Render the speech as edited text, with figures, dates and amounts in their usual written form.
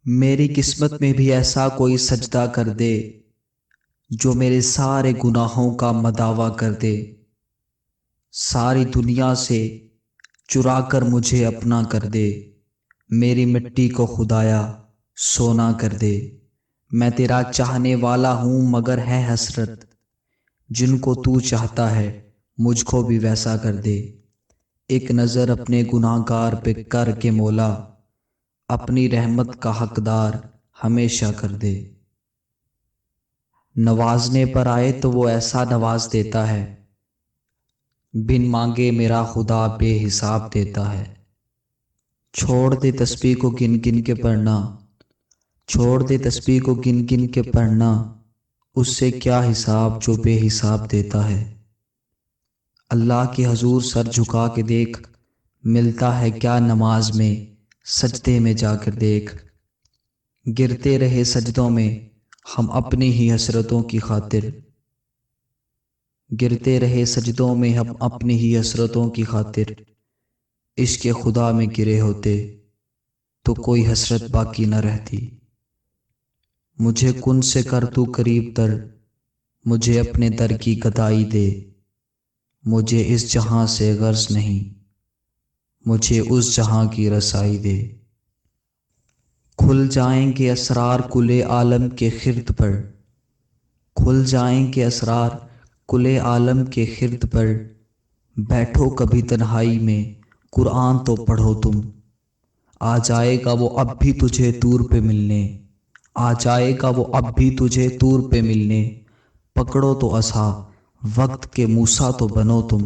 میری قسمت میں بھی ایسا کوئی سجدہ کر دے جو میرے سارے گناہوں کا مداوع کر دے، ساری دنیا سے چرا کر مجھے اپنا کر دے، میری مٹی کو خدایا سونا کر دے۔ میں تیرا چاہنے والا ہوں مگر ہے حسرت، جن کو تو چاہتا ہے مجھ کو بھی ویسا کر دے۔ ایک نظر اپنے گناہ گار پہ کر کے مولا، اپنی رحمت کا حقدار ہمیشہ کر دے۔ نوازنے پر آئے تو وہ ایسا نواز دیتا ہے، بن مانگے میرا خدا بے حساب دیتا ہے۔ چھوڑ دے تسبیح کو گن گن کے پڑھنا، چھوڑ دے تسبیح کو گن گن کے پڑھنا، اس سے کیا حساب جو بے حساب دیتا ہے۔ اللہ کے حضور سر جھکا کے دیکھ، ملتا ہے کیا نماز میں، سجدے میں جا کر دیکھ۔ گرتے رہے سجدوں میں ہم اپنی ہی حسرتوں کی خاطر، گرتے رہے سجدوں میں ہم اپنی ہی حسرتوں کی خاطر۔ عشق خدا میں گرے ہوتے تو کوئی حسرت باقی نہ رہتی۔ مجھے کن سے کر تو قریب تر، مجھے اپنے در کی گدائی دے۔ مجھے اس جہاں سے غرض نہیں، مجھے اس جہاں کی رسائی دے۔ کھل جائیں گے اسرار کل عالم کے خرد پر، کھل جائیں گے اسرار کل عالم کے خرد پر۔ بیٹھو کبھی تنہائی میں قرآن تو پڑھو تم، آ جائے گا وہ اب بھی تجھے طور پہ ملنے، آ جائے گا وہ اب بھی تجھے طور پہ ملنے۔ پکڑو تو عصا وقت کے موسیٰ تو بنو تم،